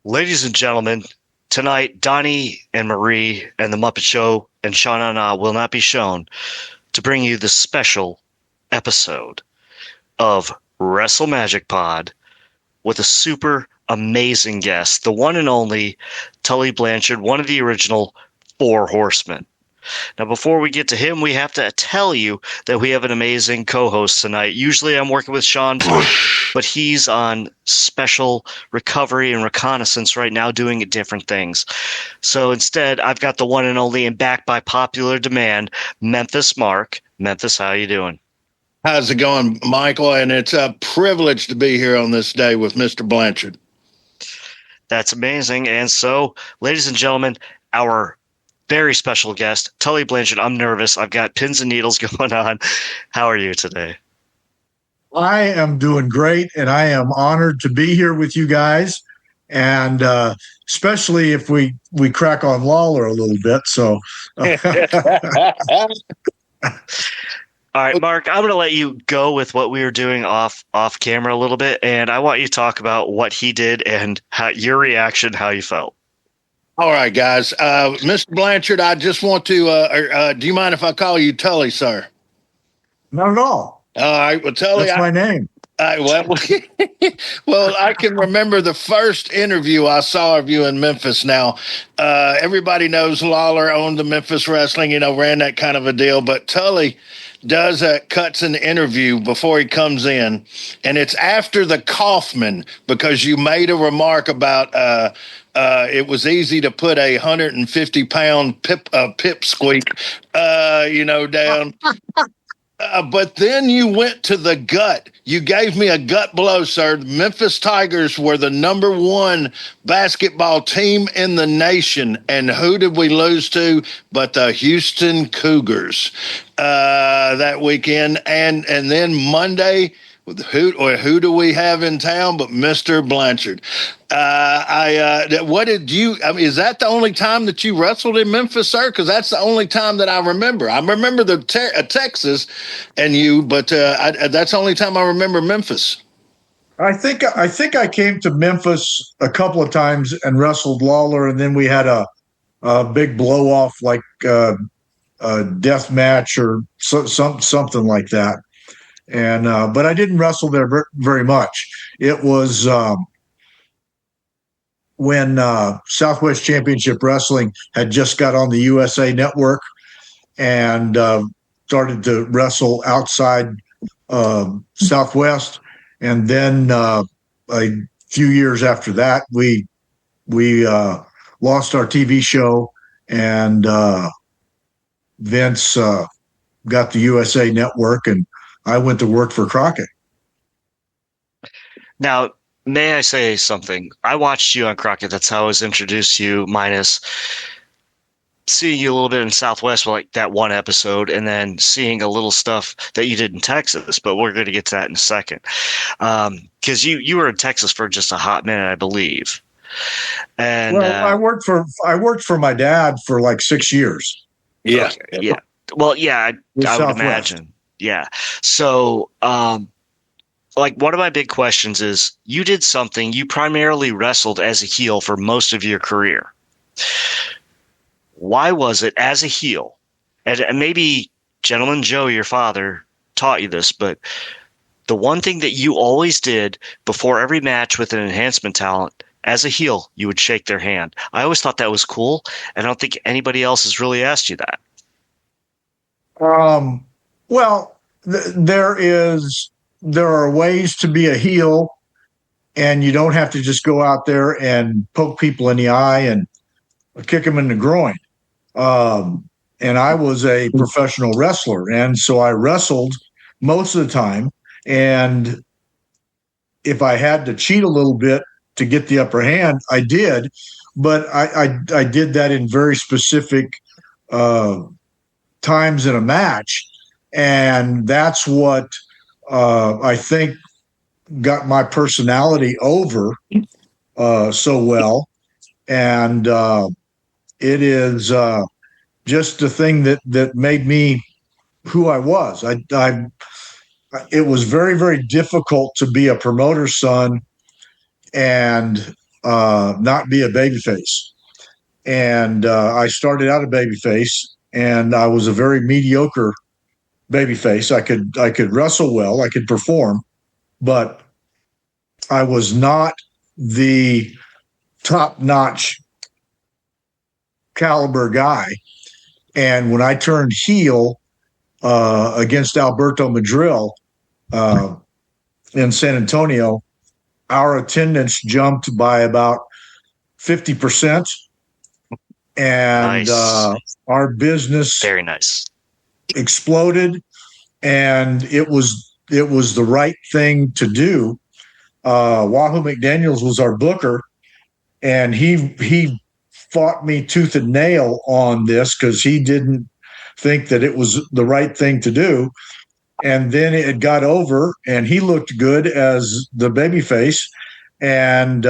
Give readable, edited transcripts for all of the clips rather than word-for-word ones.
Ladies and gentlemen, tonight Donnie and Marie and the Muppet Show and Shauna Na will not be shown to bring you this special episode of Wrestle Magic Pod with a super amazing guest, the one and only Tully Blanchard, one of the original four Horsemen. Now, before we get to him, we have to tell you that we have an amazing co-host tonight. Usually I'm working with Sean, but he's on special recovery and reconnaissance right now doing different things. So instead, I've got the one and only and backed by popular demand, Memphis Mark. Memphis, how you doing? How's it going, Michael? And it's a privilege to be here on this day with Mr. Blanchard. That's amazing. And so, ladies and gentlemen, our very special guest, Tully Blanchard. I'm nervous. I've got pins and needles going on. How are you today? I am doing great, and I am honored to be here with you guys, and especially if we crack on Lawler a little bit. So, all right, Mark, I'm going to let you go with what we were doing off camera a little bit, and I want you to talk about what he did and your reaction, how you felt. All right, guys. Mr. Blanchard, I just want to, do you mind if I call you Tully, sir? Not at all. All right. Well, Tully. That's my name. Well, I can remember the first interview I saw of you in Memphis. Now, everybody knows Lawler owned the Memphis Wrestling, ran that kind of a deal. But Tully cuts an interview before he comes in, and it's after the Kaufman, because you made a remark about it was easy to put a 150-pound pipsqueak, down. But then you went to the gut. You gave me a gut blow, sir. The Memphis Tigers were the number one basketball team in the nation. And who did we lose to but the Houston Cougars that weekend? And then Monday, who do we have in town but Mr. Blanchard? What did you? I mean, is that the only time that you wrestled in Memphis, sir? Because that's the only time that I remember. I remember the Texas and you, but that's the only time I remember Memphis. I think I came to Memphis a couple of times and wrestled Lawler, and then we had a big blow off, like a death match or something like that. And but I didn't wrestle there very much. It was when Southwest Championship Wrestling had just got on the USA Network and started to wrestle outside Southwest. And then a few years after that, we lost our TV show, and Vince got the USA Network, and I went to work for Crockett. Now, may I say something? I watched you on Crockett. That's how I was introduced to you, minus seeing you a little bit in Southwest, like that one episode, and then seeing a little stuff that you did in Texas. But we're going to get to that in a second. Because you were in Texas for just a hot minute, I believe. And I worked for my dad for like 6 years. Yeah. Okay, yeah. Well, yeah, I would imagine. Yeah. So, like, one of my big questions is, you did something, you primarily wrestled as a heel for most of your career. Why was it as a heel? And maybe Gentleman Joe, your father, taught you this, but the one thing that you always did before every match with an enhancement talent, as a heel, you would shake their hand. I always thought that was cool, and I don't think anybody else has really asked you that. Well, there are ways to be a heel, and you don't have to just go out there and poke people in the eye and kick them in the groin. And I was a professional wrestler, and so I wrestled most of the time. And if I had to cheat a little bit to get the upper hand, I did. But I did that in very specific times in a match. And that's what I think got my personality over so well. And it is just the thing that made me who I was. It was very, very difficult to be a promoter's son and not be a babyface. And I started out a babyface, and I was a very mediocre babyface. I could wrestle well, I could perform, but I was not the top-notch caliber guy. And when I turned heel against Alberto Madril in San Antonio, our attendance jumped by about 50%. And Nice. Our business Very nice. exploded, and it was the right thing to do. Wahoo McDaniels was our booker, and he fought me tooth and nail on this because he didn't think that it was the right thing to do. And then it got over, and he looked good as the babyface, and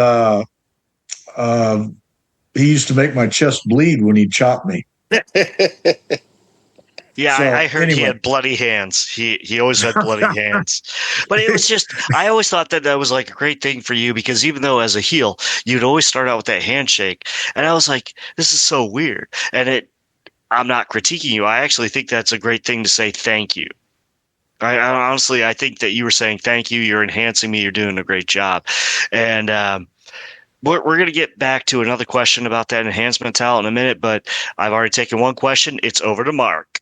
he used to make my chest bleed when he'd chop me. Yeah, So, I heard he anyway. had bloody hands. He always had bloody hands. But it was just, I always thought that was like a great thing for you, because even though as a heel, you'd always start out with that handshake. And I was like, this is so weird. And I'm not critiquing you. I actually think that's a great thing to say thank you. I honestly, I think that you were saying thank you. You're enhancing me. You're doing a great job. And we're going to get back to another question about that enhancement talent in a minute, but I've already taken one question. It's over to Mark.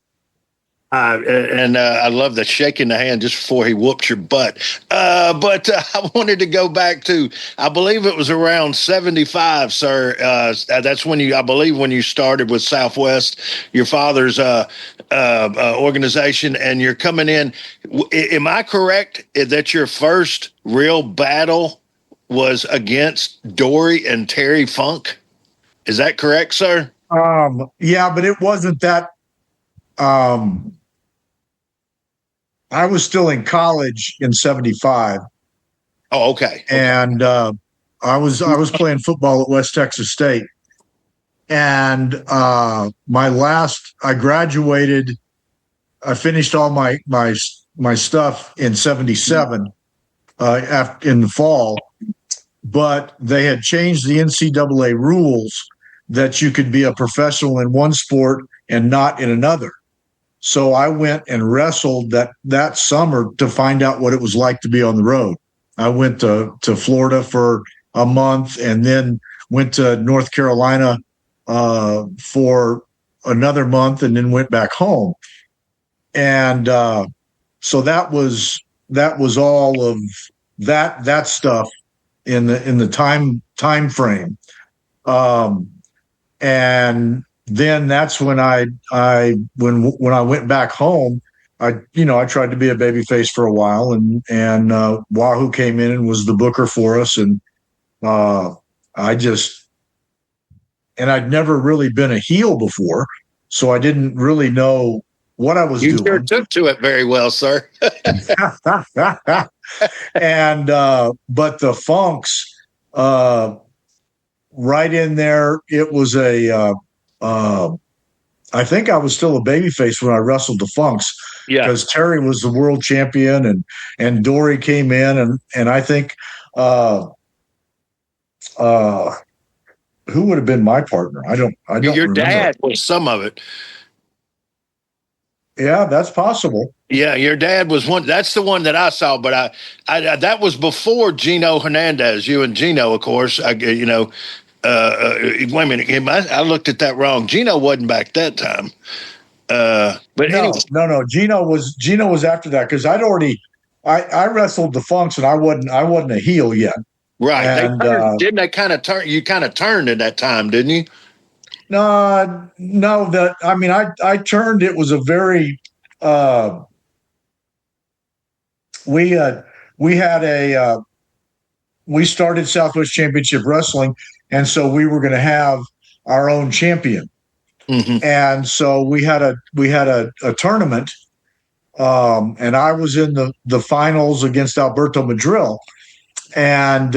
I love the shaking the hand just before he whoops your butt. But I wanted to go back to, I believe it was around 75, sir. That's when I believe when you started with Southwest, your father's organization, and you're coming in. Am I correct that your first real battle was against Dory and Terry Funk? Is that correct, sir? Yeah, but it wasn't that. I was still in college in '75. Oh, okay. And I was playing football at West Texas State, and I graduated. I finished all my stuff in '77 in the fall, but they had changed the NCAA rules that you could be a professional in one sport and not in another. So I went and wrestled that summer to find out what it was like to be on the road. I went to Florida for a month, and then went to North Carolina for another month, and then went back home. And so that was all of that stuff in the time frame. And then that's when when I went back home, I tried to be a babyface for a while, and Wahoo came in and was the booker for us, and I'd never really been a heel before, so I didn't really know what I was doing. You sure took to it very well, sir. And but the Funks, right in there, it was I think I was still a babyface when I wrestled the Funks, because Terry was the world champion, and Dory came in, and I think who would have been my partner? I don't Your remember. dad was some of it. Yeah, that's possible. Yeah, your dad was one. That's the one that I saw, but I that was before Gino Hernandez. You and Gino, of course. Wait a minute, I looked at that wrong. Gino wasn't back that time. But anyway. No. Gino was after that, because I wrestled the Funks, and I wasn't a heel yet. Right. And, didn't they kind of turn? You kind of turned at that time, didn't you? No. I turned. It was a very we started Southwest Championship Wrestling, and so we were going to have our own champion. Mm-hmm. And so we had a tournament, and I was in the finals against Alberto Madril, and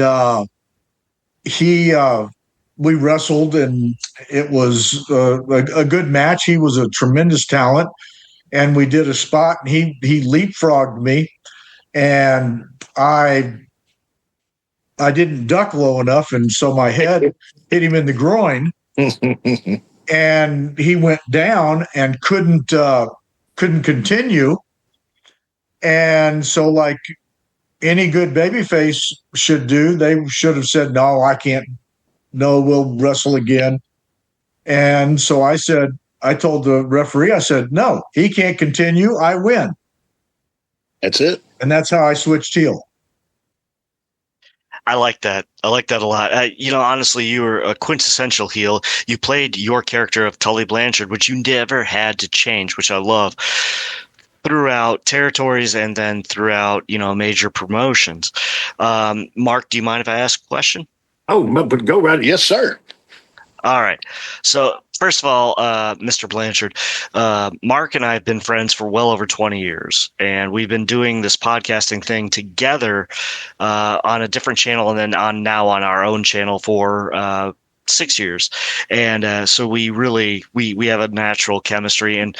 we wrestled, and it was a good match. He was a tremendous talent, and we did a spot, and he leapfrogged me, and I I didn't duck low enough, and so my head hit him in the groin, and he went down and couldn't continue. And so, like any good babyface should do, they should have said, "No, I can't. No, we'll wrestle again." And so I told the referee, I said, "No, he can't continue. I win." That's it. And that's how I switched heel. I like that. I like that a lot. Honestly, you were a quintessential heel. You played your character of Tully Blanchard, which you never had to change, which I love, throughout territories and then throughout, major promotions. Mark, do you mind if I ask a question? Oh, but go right. Yes, sir. All right. So first of all, Mr. Blanchard, Mark and I have been friends for well over 20 years, and we've been doing this podcasting thing together on a different channel and then now on our own channel for 6 years. And so we have a natural chemistry, and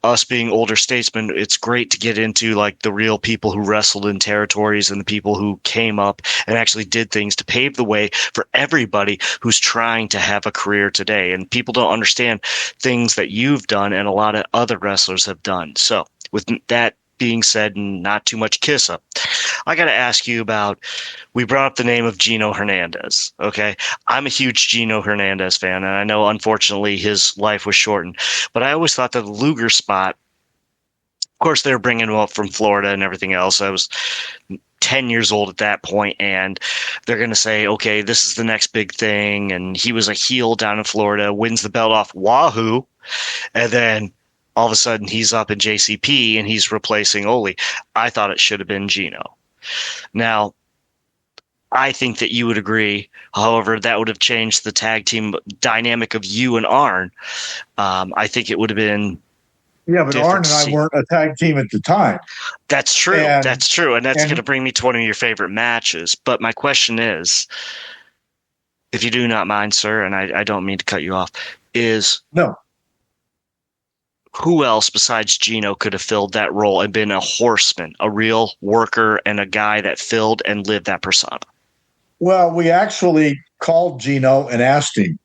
us being older statesmen, it's great to get into like the real people who wrestled in territories and the people who came up and actually did things to pave the way for everybody who's trying to have a career today. And people don't understand things that you've done and a lot of other wrestlers have done. So with that being said, and not too much kiss up, I got to ask you about, we brought up the name of Gino Hernandez. Okay. I'm a huge Gino Hernandez fan, and I know unfortunately his life was shortened, but I always thought that the Luger spot, of course they were bringing him up from Florida and everything else. I was 10 years old at that point, and they're going to say, okay, this is the next big thing. And he was a heel down in Florida, wins the belt off Wahoo. And then all of a sudden he's up in JCP and he's replacing Ole. I thought it should have been Gino. Now, I think that you would agree. However, that would have changed the tag team dynamic of you and Arn. I think it would have been. Yeah, but Arn and I weren't a tag team at the time. That's true. That's true. And that's going to bring me to one of your favorite matches. But my question is, if you do not mind, sir, and I don't mean to cut you off, is no. Who else besides Gino could have filled that role and been a horseman, a real worker, and a guy that filled and lived that persona? Well, we actually called Gino and asked him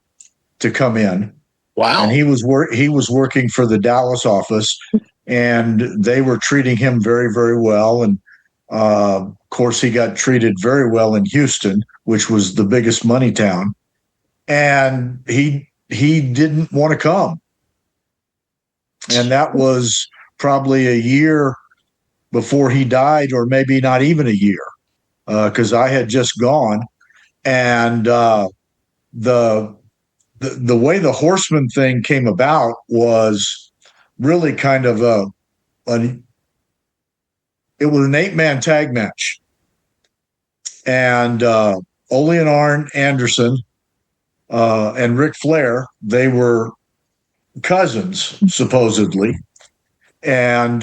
to come in. Wow. And he was working for the Dallas office, and they were treating him very, very well. And of course, he got treated very well in Houston, which was the biggest money town. And he didn't want to come. And that was probably a year before he died, or maybe not even a year, because I had just gone. And the way the Horsemen thing came about was really kind of it was an 8-man tag match. And Ole and Arn Anderson and Ric Flair, they were cousins, supposedly. And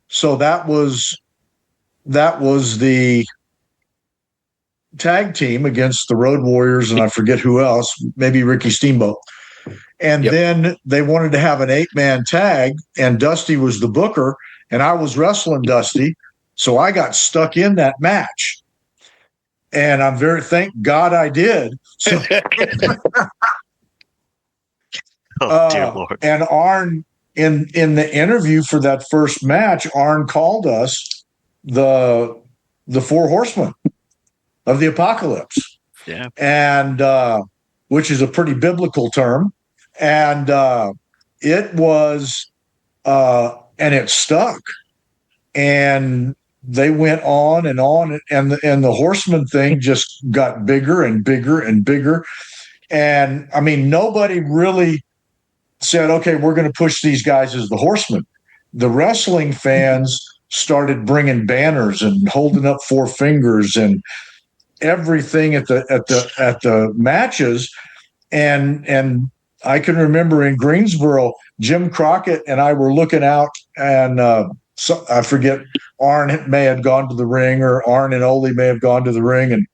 so that was the tag team against the Road Warriors, and I forget who else, maybe Ricky Steamboat. And then they wanted to have an 8-man tag, and Dusty was the booker, and I was wrestling Dusty, so I got stuck in that match. And I'm thank God I did. So, dear Lord. And Arn, in the interview for that first match, Arn called us the 4 Horsemen of the Apocalypse. Yeah. And which is a pretty biblical term. And it was and it stuck. And they went on, and the Horseman thing just got bigger and bigger and bigger. And I mean, nobody really said, okay, we're going to push these guys as the Horsemen. The wrestling fans started bringing banners and holding up 4 fingers and everything at the matches. And I can remember in Greensboro, Jim Crockett and I were looking out, and so I forget, Arn may have gone to the ring, or Arn and Ole may have gone to the ring,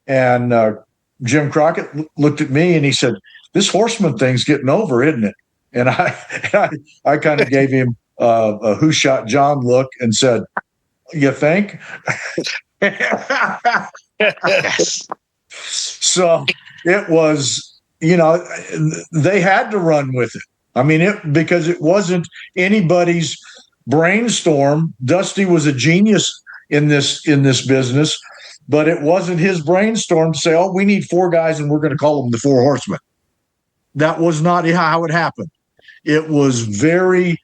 and Jim Crockett looked at me and he said, "This Horseman thing's getting over, isn't it?" And I kind of gave him a Who Shot John look and said, "You think?" Yes. So it was, they had to run with it. I mean, because it wasn't anybody's brainstorm. Dusty was a genius in this business, but it wasn't his brainstorm to say, "Oh, we need 4 guys, and we're going to call them the 4 Horsemen." That was not how it happened. It was very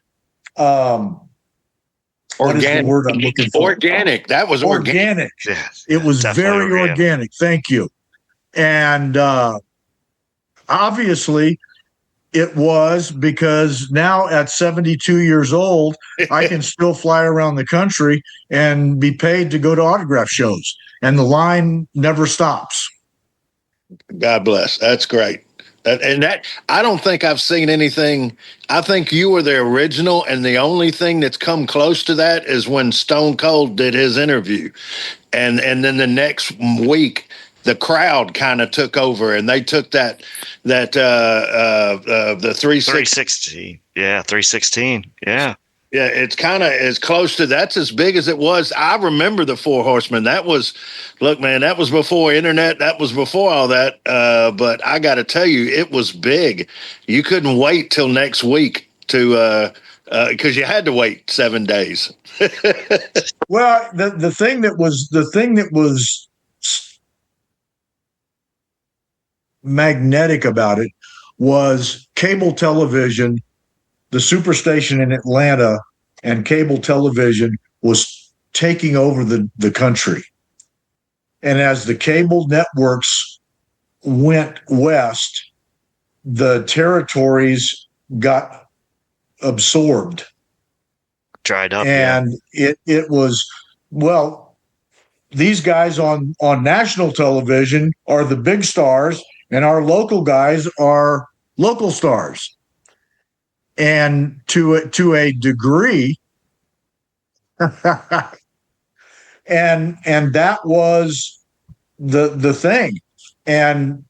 what is the word I'm looking for? Organic. That was organic. Yes, It was very organic. Thank you. And obviously, it was, because now at 72 years old, I can still fly around the country and be paid to go to autograph shows, and the line never stops. God bless. That's great. And that, I don't think I've seen anything. I think you were the original, and the only thing that's come close to that is when Stone Cold did his interview, and then the next week the crowd kind of took over, and they took the 360. Yeah, 316. Yeah. Yeah, it's kind of as close to, that's as big as it was. I remember the 4 Horsemen. That was, look, man, that was before internet. That was before all that. But I got to tell you, it was big. You couldn't wait till next week to, because you had to wait 7 days. Well, the thing that was magnetic about it was cable television. The Superstation in Atlanta and cable television was taking over the country. And as the cable networks went west, the territories got absorbed. Dried up. And it was, well, these guys on national television are the big stars, and our local guys are local stars. And to a degree, and that was the thing. And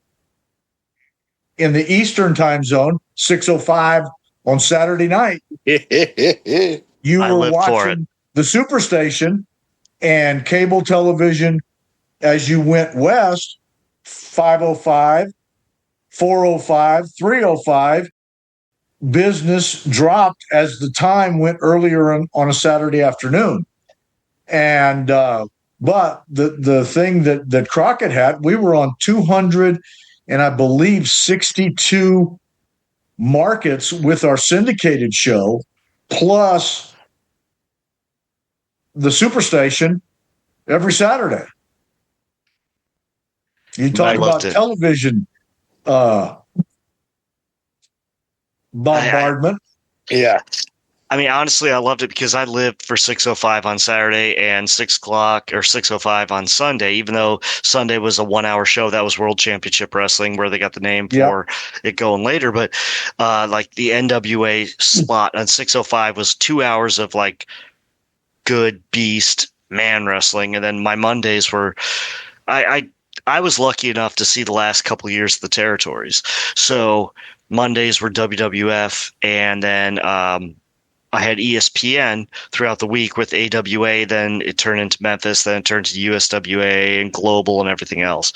in the Eastern time zone, 6:05 on Saturday night, you were watching the Superstation, and cable television as you went west, 5:05, 4:05, 3:05. Business dropped as the time went earlier on a Saturday afternoon. And but the thing that Crockett had, we were on 200 and I believe 62 markets with our syndicated show, plus the Superstation every Saturday. You talk about television bombardment. Yeah. I mean, honestly, I loved it because I lived for 6:05 on Saturday and 6 o'clock or 6:05 on Sunday, even though Sunday was a 1-hour show. That was World Championship Wrestling, where they got the name for it going later. But like the NWA slot on 6:05 was 2 hours of like good beast man wrestling. And then my Mondays were, I was lucky enough to see the last couple of years of the territories. So Mondays were WWF, and then I had ESPN throughout the week with AWA. Then it turned into Memphis. Then it turned to USWA and Global and everything else.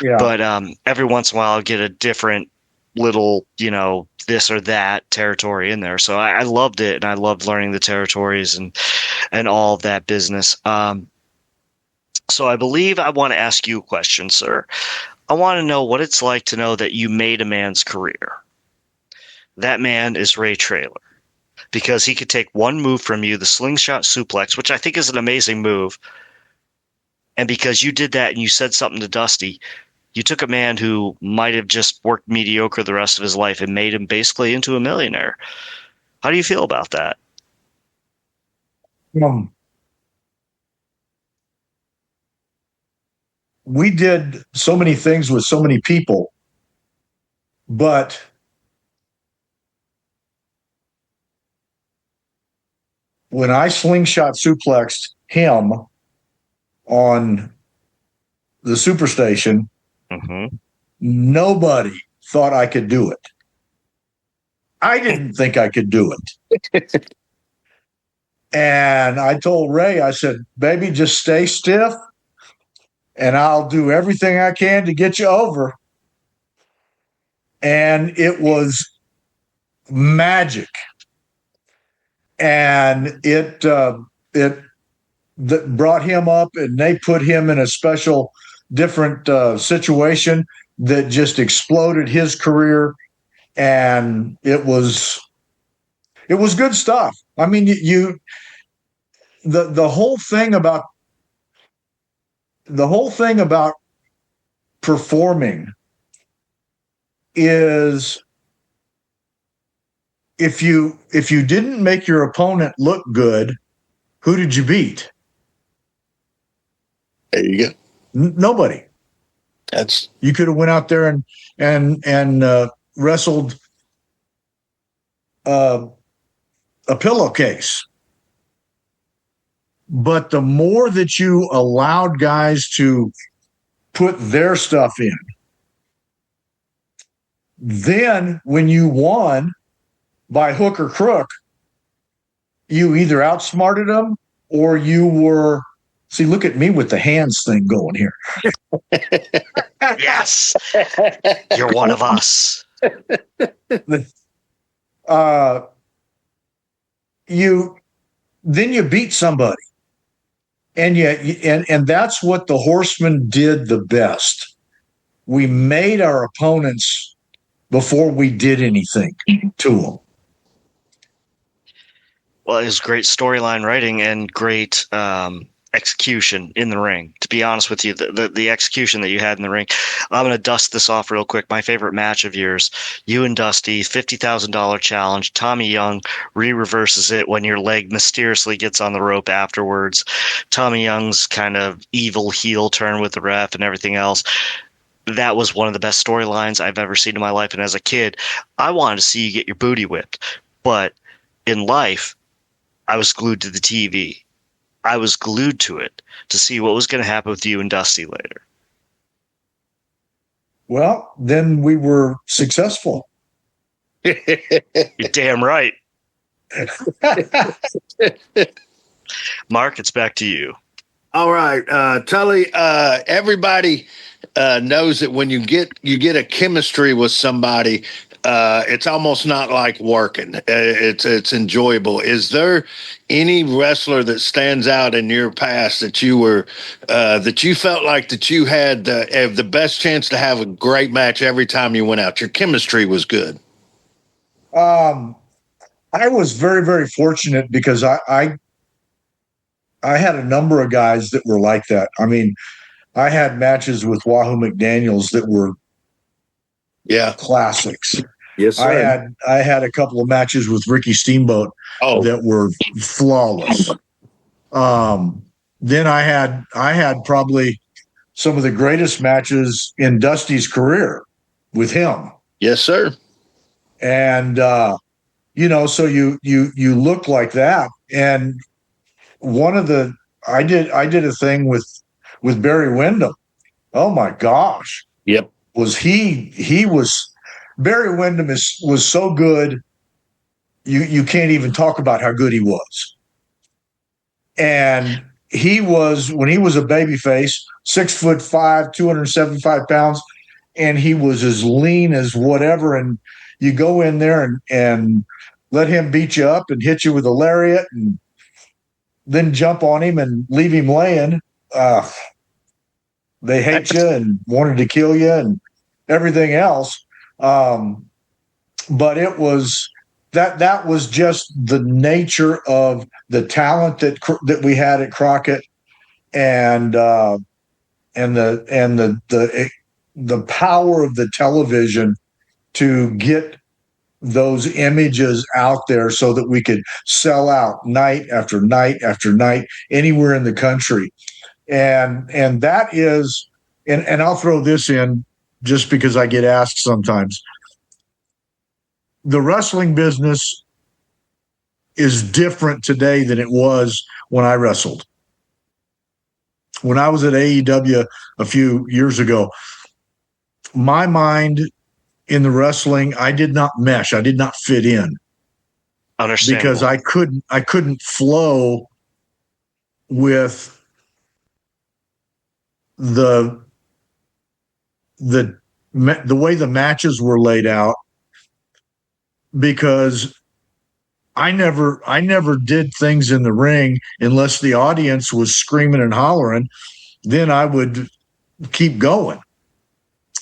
Yeah. But every once in a while, I'll get a different little, this or that territory in there. So I loved it, and I loved learning the territories and all of that business. So I believe I want to ask you a question, sir. I want to know what it's like to know that you made a man's career. That man is Ray Traylor, because he could take one move from you, the slingshot suplex, which I think is an amazing move. And because you did that and you said something to Dusty, you took a man who might have just worked mediocre the rest of his life and made him basically into a millionaire. How do you feel about that? We did so many things with so many people, but when I slingshot suplexed him on the Superstation, nobody thought I could do it. I didn't think I could do it. And I told Ray, I said, baby, just stay stiff. and I'll do everything I can to get you over. And it was magic. And it brought him up, and they put him in a special, different situation that just exploded his career. And it was good stuff. I mean, the whole thing about performing is, if you didn't make your opponent look good, who did you beat? There you go. Nobody. You could have went out there and wrestled a pillowcase. But the more that you allowed guys to put their stuff in, then when you won by hook or crook, you either outsmarted them or you were. See, look at me with the hands thing going here. Yes, you're one of us. You beat somebody, and that's what the Horsemen did the best. We made our opponents before we did anything to them. Well, it was great storyline writing and great execution in the ring. To be honest with you, the execution that you had in the ring. I'm going to dust this off real quick. My favorite match of yours, you and Dusty, $50,000 challenge. Tommy Young reverses it when your leg mysteriously gets on the rope afterwards. Tommy Young's kind of evil heel turn with the ref and everything else. That was one of the best storylines I've ever seen in my life. And as a kid, I wanted to see you get your booty whipped. But in life, I was glued to the TV. I was glued to it to see what was going to happen with you and Dusty later. Well, then we were successful. You're damn right. Mark, it's back to you. All right, Tully. Everybody knows that when you get a chemistry with somebody, it's almost not like working. It's enjoyable. Is there any wrestler that stands out in your past that you were that you felt like that you had the best chance to have a great match every time you went out? Your chemistry was good. I was very, very fortunate because I had a number of guys that were like that. I mean, I had matches with Wahoo McDaniels that were classics. Yes, sir. I had a couple of matches with Ricky Steamboat that were flawless. Then I had probably some of the greatest matches in Dusty's career with him. Yes, sir. And so you look like that. And one of the I did a thing with Barry Windham. Oh my gosh. Yep. Barry Windham was so good, you can't even talk about how good he was. And he was, when he was a babyface, 6'5", 275 pounds, and he was as lean as whatever. And you go in there and let him beat you up and hit you with a lariat and then jump on him and leave him laying. They hate you and wanted to kill you and everything else. But it was that was just the nature of the talent that we had at Crockett, and the power of the television to get those images out there so that we could sell out night after night after night anywhere in the country. And that is, and I'll throw this in just because I get asked sometimes. The wrestling business is different today than it was when I wrestled. When I was at AEW a few years ago, my mind in the wrestling, I did not mesh. I did not fit in. Because I couldn't flow with the way the matches were laid out, because I never did things in the ring unless the audience was screaming and hollering. Then I would keep going.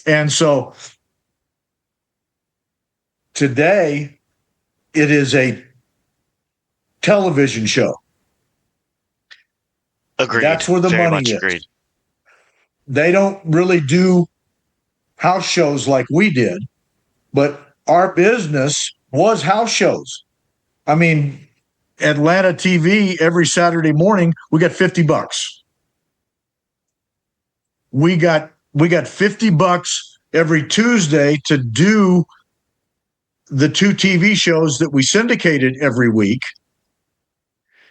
And so today it is a television show. Agreed. That's where the Very money much is. Agreed. They don't really do house shows like we did, but our business was house shows. I mean, Atlanta TV every Saturday morning, we got $50. We got $50 every Tuesday to do the 2 TV shows that we syndicated every week.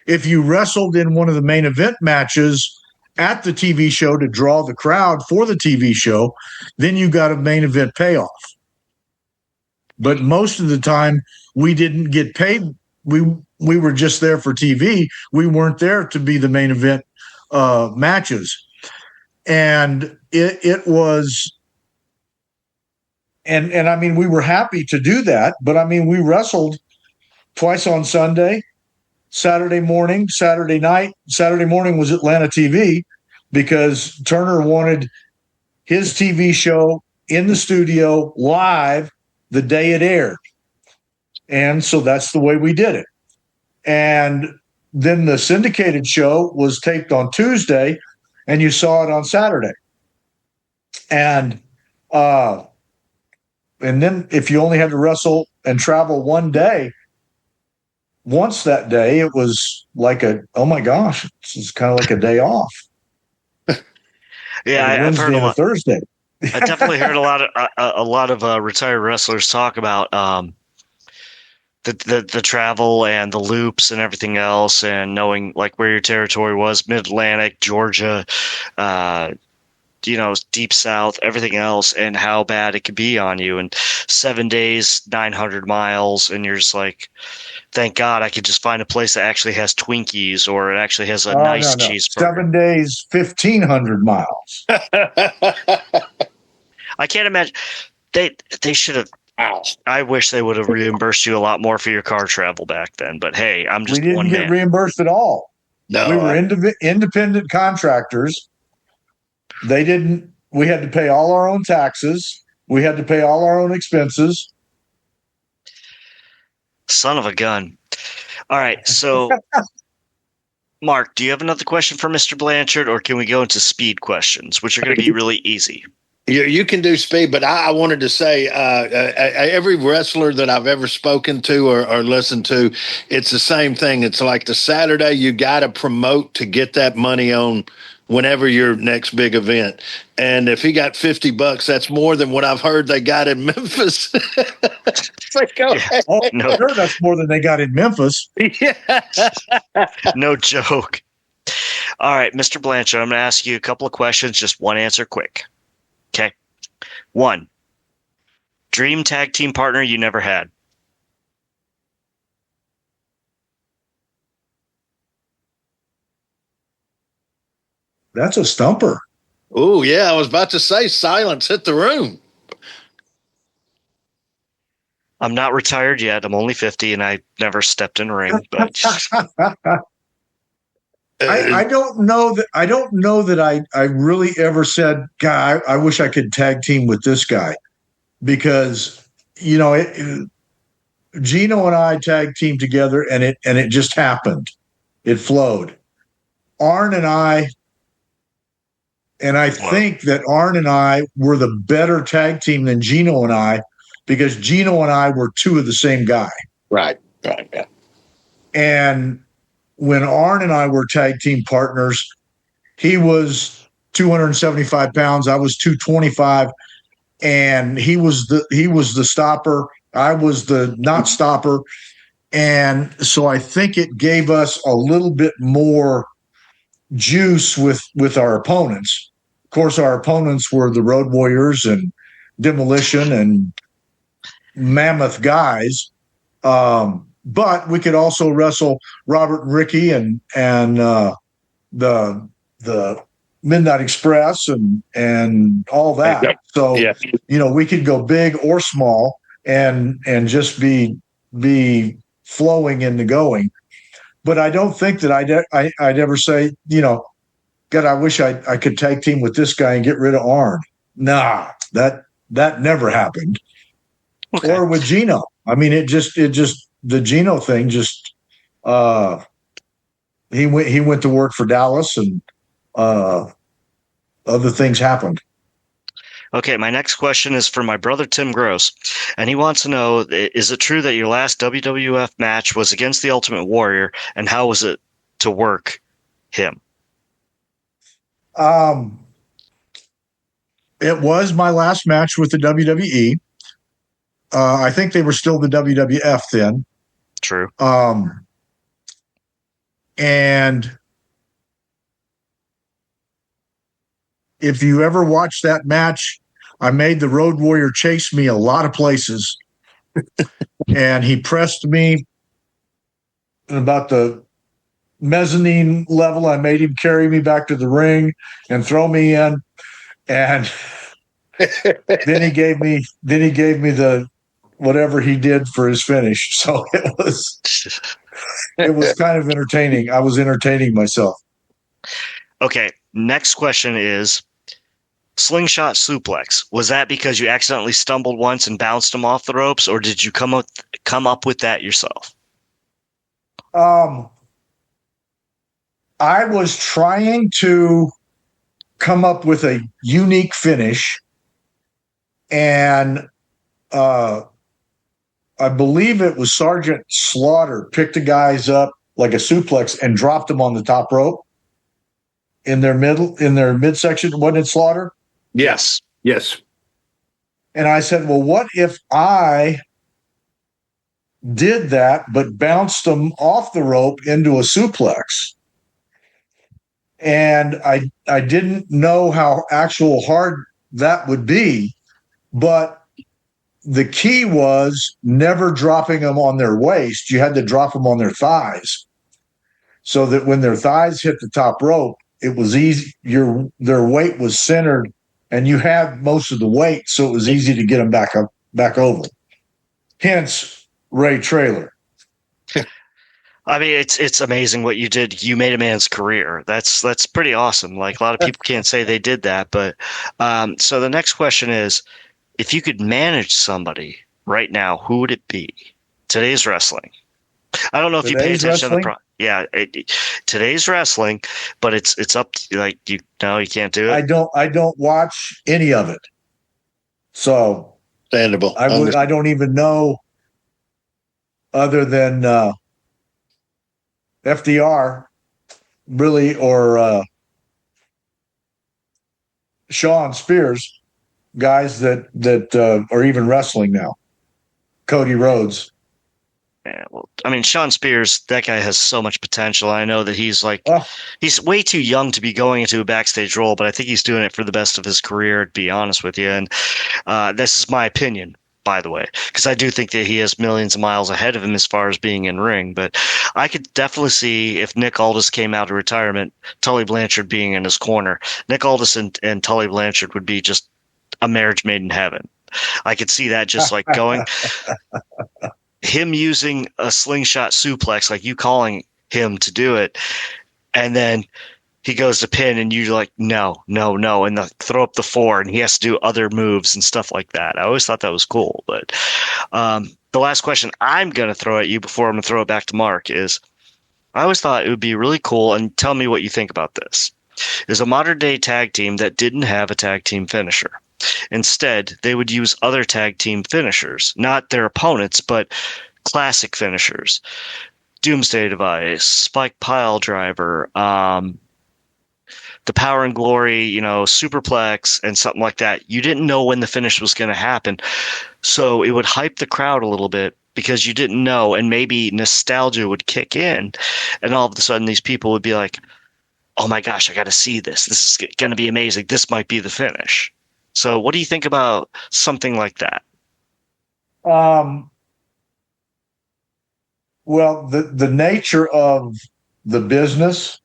If you wrestled in one of the main event matches at the TV show to draw the crowd for the TV show, then you got a main event payoff. But most of the time, we didn't get paid. We were just there for TV. We weren't there to be the main event matches. And it was, and I mean, we were happy to do that. But I mean, we wrestled twice on Sunday, Saturday morning, Saturday night. Saturday morning was Atlanta TV because Turner wanted his TV show in the studio live the day it aired. And so that's the way we did it. And then the syndicated show was taped on Tuesday and you saw it on Saturday. And then if you only had to wrestle and travel one day, once that day, it was like oh my gosh, this is kind of like a day off. Yeah, I've heard a lot. Thursday. I definitely heard a lot of retired wrestlers talk about the travel and the loops and everything else, and knowing like where your territory was, Mid-Atlantic, Georgia, Deep South, everything else, and how bad it could be on you. And 7 days, 900 miles, and you're just like, thank God I could just find a place that actually has Twinkies or it actually has a nice cheeseburger. 7 days, 1,500 miles. I can't imagine. They should have. I wish they would have reimbursed you a lot more for your car travel back then. But hey, I'm just one man. We didn't get reimbursed at all. No, we were independent contractors. They didn't. We had to pay all our own taxes. We had to pay all our own expenses. Son of a gun. All right, so Mark, do you have another question for Mr. Blanchard, or can we go into speed questions, which are going to be really easy? You can do speed, but I wanted to say every wrestler that I've ever spoken to or listened to, it's the same thing. It's like the Saturday you got to promote to get that money on whenever your next big event. And if he got $50, that's more than what I've heard they got in Memphis. Like, no, sure, that's more than they got in Memphis. Yeah. No joke. All right, Mr. Blanchard, I'm going to ask you a couple of questions, just one answer quick. Okay. 1, dream tag team partner you never had. That's a stumper. Oh, yeah. I was about to say silence hit the room. I'm not retired yet. I'm only 50 and I never stepped in a ring. But I don't know that I really ever said, God, I wish I could tag team with this guy, because Gino and I tag teamed together and it just happened. It flowed. Arn and I think that Arn and I were the better tag team than Gino and I, because Gino and I were two of the same guy. Right, yeah. And when Arn and I were tag team partners, he was 275 pounds. I was 225, and he was the stopper. I was the not stopper. And so I think it gave us a little bit more juice with our opponents. Of course, our opponents were the Road Warriors and Demolition and Mammoth guys. But we could also wrestle Robert and Ricky and the Midnight Express and all that. Yep. So Yeah. we could go big or small and just be flowing in the going. But I don't think that I'd ever say, God, I wish I could tag team with this guy and get rid of Arn. Nah, that never happened. Okay. Or with Gino. I mean, it just the Gino thing just he went to work for Dallas and other things happened. Okay, my next question is for my brother Tim Gross, and he wants to know, is it true that your last WWF match was against the Ultimate Warrior, and how was it to work him? It was my last match with the WWE. I think they were still the WWF then. True. And if you ever watch that match, I made the Road Warrior chase me a lot of places. And he pressed me about the mezzanine level. I made him carry me back to the ring and throw me in. And then he gave me the whatever he did for his finish. So it was kind of entertaining. I was entertaining myself. Okay, next question is slingshot suplex. Was that because you accidentally stumbled once and bounced him off the ropes, or did you come up with that yourself? I was trying to come up with a unique finish, and I believe it was Sergeant Slaughter picked the guys up like a suplex and dropped them on the top rope in their midsection. Wasn't it Slaughter? Yes. Yes. And I said, well, what if I did that but bounced them off the rope into a suplex? And I didn't know how actual hard that would be, but the key was never dropping them on their waist. You had to drop them on their thighs so that when their thighs hit the top rope, it was easy. Their weight was centered and you had most of the weight. So it was easy to get them back over. Hence Ray Traylor. I mean, it's amazing what you did. You made a man's career. That's pretty awesome. Like, a lot of people can't say they did that. But so the next question is, if you could manage somebody right now, who would it be? Today's wrestling. I don't know if you pay attention to today's wrestling, but it's up to, like, you can't do it. I don't watch any of it. So understandable. I don't even know other than FDR really, or Sean Spears, guys that are even wrestling now. Cody Rhodes. Yeah, well, I mean, Sean Spears, that guy has so much potential. I know that he's he's way too young to be going into a backstage role, but I think he's doing it for the best of his career, to be honest with you. And this is my opinion, by the way, because I do think that he has millions of miles ahead of him as far as being in ring. But I could definitely see, if Nick Aldis came out of retirement, Tully Blanchard being in his corner. Nick Aldis and Tully Blanchard would be just a marriage made in heaven. I could see that just like going. Him using a slingshot suplex, like you calling him to do it, and then he goes to pin, and you're like, no, and throw up the 4, and he has to do other moves and stuff like that. I always thought that was cool. But the last question I'm going to throw at you before I'm going to throw it back to Mark is, I always thought it would be really cool, and tell me what you think about this, is a modern-day tag team that didn't have a tag team finisher. Instead, they would use other tag team finishers, not their opponents, but classic finishers. Doomsday Device, Spike Pile Driver, the Power and Glory, Superplex, and something like that. You didn't know when the finish was going to happen, so it would hype the crowd a little bit because you didn't know, and maybe nostalgia would kick in, and all of a sudden these people would be like, oh my gosh, I got to see this. This is going to be amazing. This might be the finish. So what do you think about something like that? Well, the nature of the business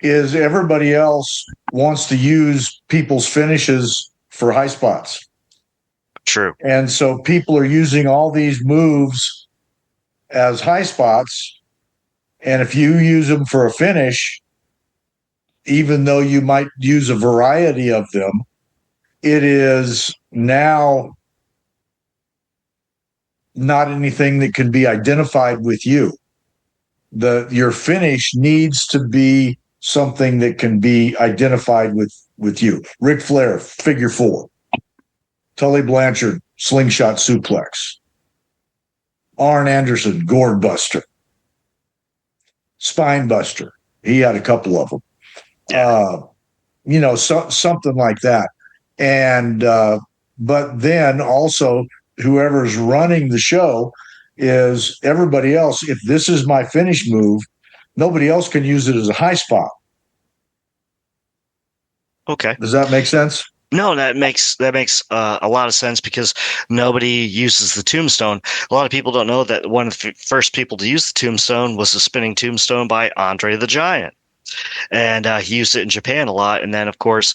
is everybody else wants to use people's finishes for high spots. True. And so people are using all these moves as high spots. And if you use them for a finish, even though you might use a variety of them, it is now not anything that can be identified with you. Your finish needs to be something that can be identified with you. Ric Flair, figure 4. Tully Blanchard, slingshot suplex. Arn Anderson, gourd buster. Spine buster. He had a couple of them. Something like that. And but then also whoever's running the show is everybody else. If this is my finish move, nobody else can use it as a high spot. Okay. Does that make sense? No, that makes a lot of sense because nobody uses the tombstone. A lot of people don't know that one of the first people to use the tombstone was the spinning tombstone by Andre the Giant. And he used it in Japan a lot. And then, of course,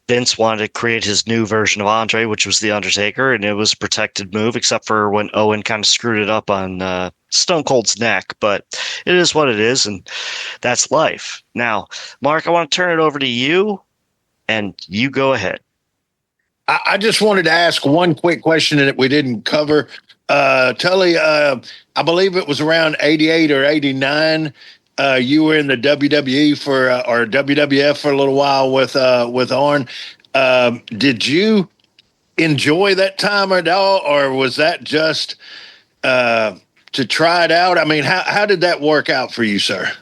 Vince wanted to create his new version of Andre, which was The Undertaker, and it was a protected move, except for when Owen kind of screwed it up on Stone Cold's neck. But it is what it is, and that's life. Now, Mark, I want to turn it over to you, and you go ahead. I just wanted to ask one quick question that we didn't cover. Tully, I believe it was around 88 or 89. You were in the WWE or WWF for a little while with Arn. Did you enjoy that time at all, or was that just to try it out? I mean, how did that work out for you, sir?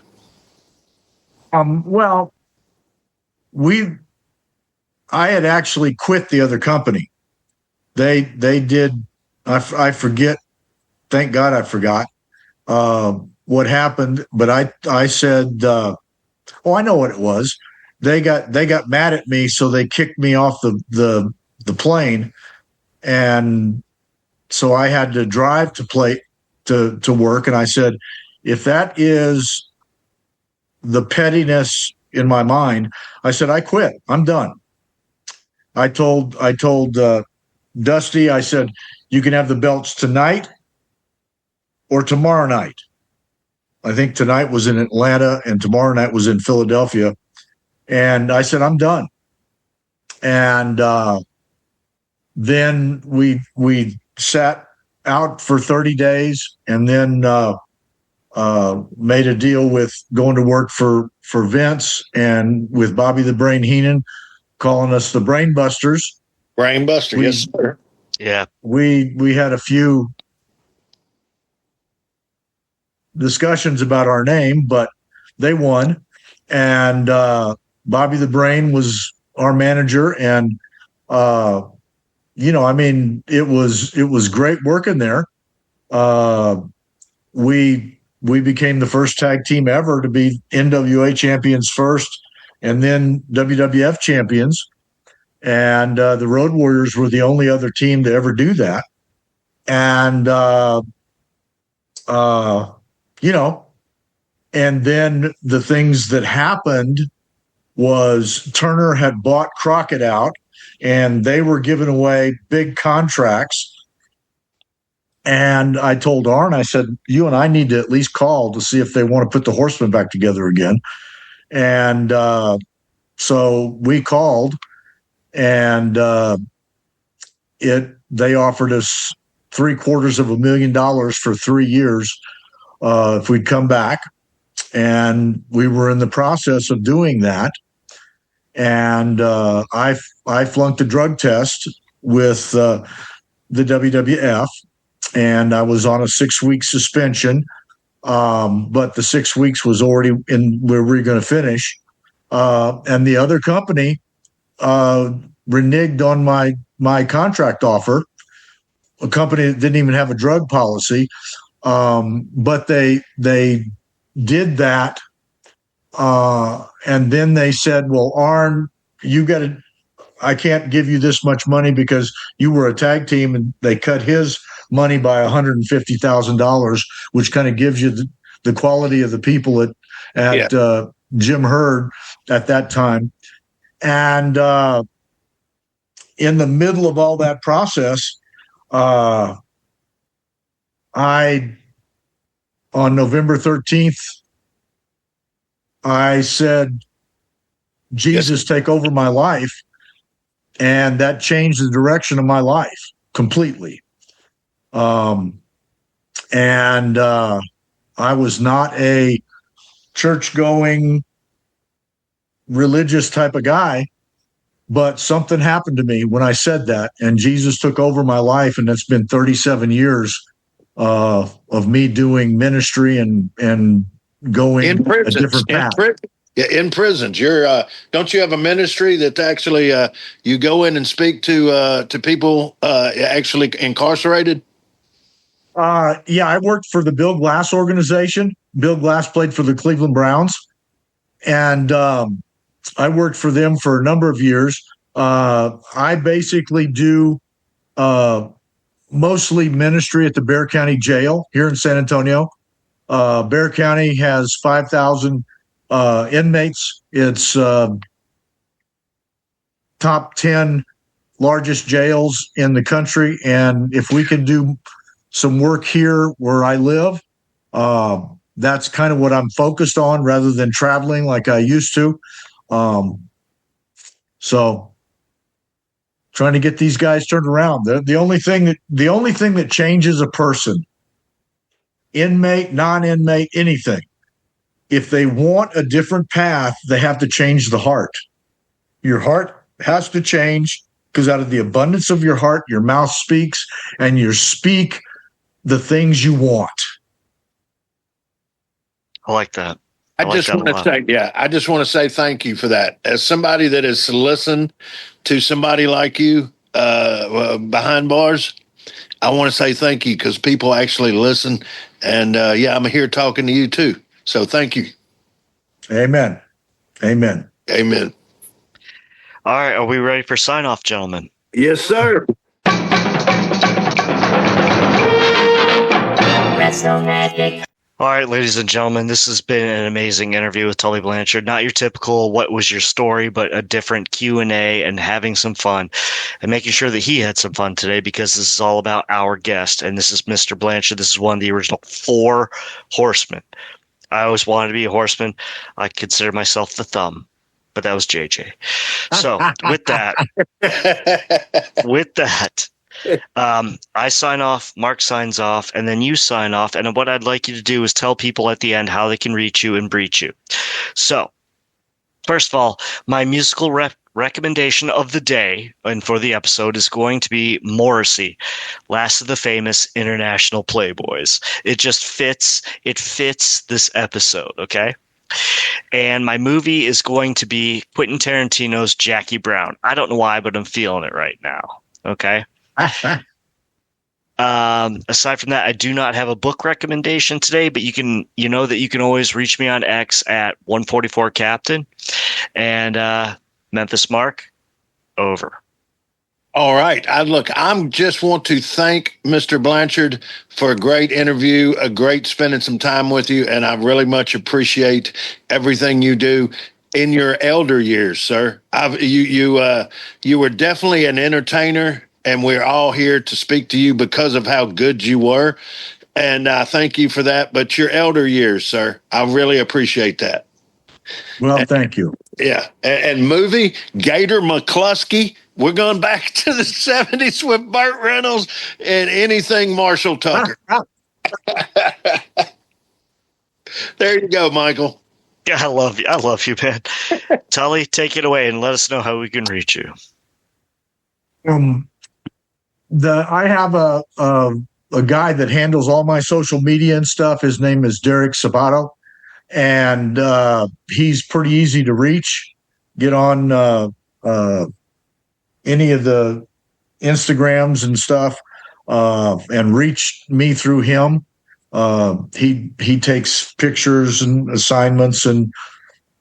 Well, I had actually quit the other company. They did. I forget. Thank God I forgot what happened. But I said, I know what it was. They got mad at me, so they kicked me off the plane, and so I had to drive to work. And I said, if that is the pettiness in my mind, I said, I quit. I'm done. I told Dusty, I said, you can have the belts tonight or tomorrow night. I think tonight was in Atlanta and tomorrow night was in Philadelphia. And I said, I'm done. And then we sat out for 30 days and then made a deal with going to work for Vince and with Bobby the Brain Heenan, calling us the Brainbusters. Brainbuster, yes, sir. Yeah. We had a few discussions about our name, but they won. And Bobby the Brain was our manager. And, it was great working there. We became the first tag team ever to be NWA champions first and then WWF champions. And the Road Warriors were the only other team to ever do that. And, and then the things that happened was Turner had bought Crockett out and they were giving away big contracts. And I told Arn, I said, you and I need to at least call to see if they want to put the Horsemen back together again. And so we called, and they offered us $750,000 for 3 years if we'd come back. And we were in the process of doing that. And I flunked a drug test with the WWF, and I was on a 6-week suspension. But the 6 weeks was already in where we were going to finish. And the other company reneged on my contract offer, a company that didn't even have a drug policy. But they did that. And then they said, well, Arn, I can't give you this much money because you were a tag team, and they cut his money by $150,000, which kind of gives you the quality of the people at Jim Herd at that time. And in the middle of all that process, on November 13th, I said, Jesus, take over my life. And that changed the direction of my life completely. And I was not a church-going, religious type of guy, but something happened to me when I said that, and Jesus took over my life, and it's been 37 years of me doing ministry and going In a different path. In prisons, don't you have a ministry that actually you go in and speak to people actually incarcerated? Yeah, I worked for the Bill Glass organization. Bill Glass played for the Cleveland Browns, and I worked for them for a number of years. I basically do mostly ministry at the Bexar County Jail here in San Antonio. Bexar County has 5,000 inmates. It's top 10 largest jails in the country. And if we can do some work here where I live, that's kind of what I'm focused on rather than traveling like I used to. So trying to get these guys turned around. The only thing that changes a person, inmate, non-inmate, anything, if they want a different path, they have to change the heart. Your heart has to change, because out of the abundance of your heart, your mouth speaks, and you speak the things you want. I like that. I just want to say thank you for that. As somebody that has listened to somebody like you behind bars, I want to say thank you, because people actually listen. And I'm here talking to you too. So thank you. Amen. Amen. Amen. All right. Are we ready for sign off, gentlemen? Yes, sir. Wrestle Magic. All right, ladies and gentlemen, this has been an amazing interview with Tully Blanchard. Not your typical what was your story, but a different Q&A and having some fun and making sure that he had some fun today, because this is all about our guest. And this is Mr. Blanchard. This is one of the original 4 Horsemen. I always wanted to be a horseman. I consider myself the thumb, but that was JJ. So with that, I sign off, Mark signs off, and then you sign off. And what I'd like you to do is tell people at the end how they can reach you and breach you. So first of all, my musical recommendation of the day and for the episode is going to be Morrissey, Last of the Famous International Playboys. It just fits. It fits this episode, okay? And my movie is going to be Quentin Tarantino's Jackie Brown. I don't know why, but I'm feeling it right now, okay? Aside from that, I do not have a book recommendation today, but you know that you can always reach me on X at 144 Captain. And Memphis Mark, over. All right. I just want to thank Mr. Blanchard for a great interview, a great spending some time with you, and I really much appreciate everything you do in your elder years, sir. You were definitely an entertainer, and we're all here to speak to you because of how good you were, and I thank you for that. But your elder years, sir, I really appreciate that. Well, thank you. Yeah. And movie, Gator McCluskey. We're going back to the 70s with Burt Reynolds and anything Marshall Tucker. There you go, Michael. Yeah, I love you. I love you, man. Tully, take it away and let us know how we can reach you. I have a guy that handles all my social media and stuff. His name is Derek Sabato, and he's pretty easy to reach. Get on any of the Instagrams and stuff, and reach me through him. He takes pictures and assignments and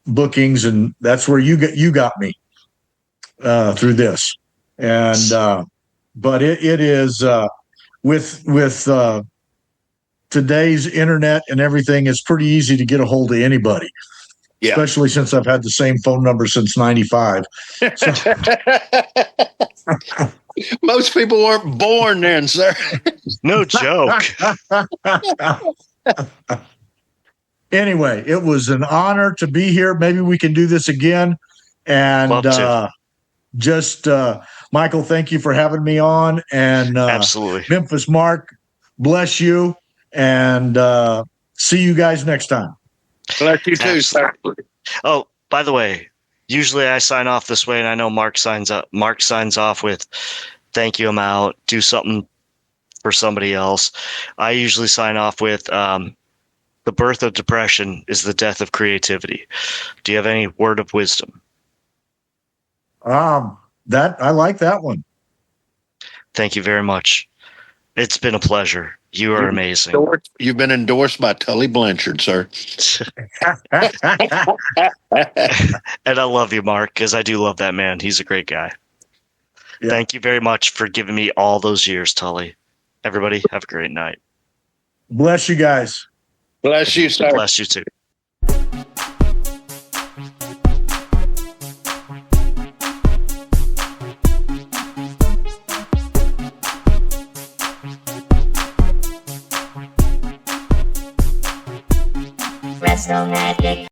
bookings, and that's where you got me through this. And but it is with today's internet and everything, it's pretty easy to get a hold of anybody. Yeah. especially since I've had the same phone number since 95. So, Most people weren't born then, sir. No joke. anyway, it was an honor to be here. Maybe we can do this again. And Michael, thank you for having me on. And Absolutely. Memphis Mark, bless you. And see you guys next time. Bless you too, sir. Oh, by the way, usually I sign off this way, and I know Mark signs off with "Thank you, I'm out." Do something for somebody else. I usually sign off with "The birth of depression is the death of creativity." Do you have any word of wisdom? That I like that one. Thank you very much. It's been a pleasure. You are amazing. You've been endorsed by Tully Blanchard, sir. And I love you, Mark, because I do love that man. He's a great guy. Yeah. Thank you very much for giving me all those years, Tully. Everybody, have a great night. Bless you guys. Bless you, sir. Bless you too. Wrestle Magic.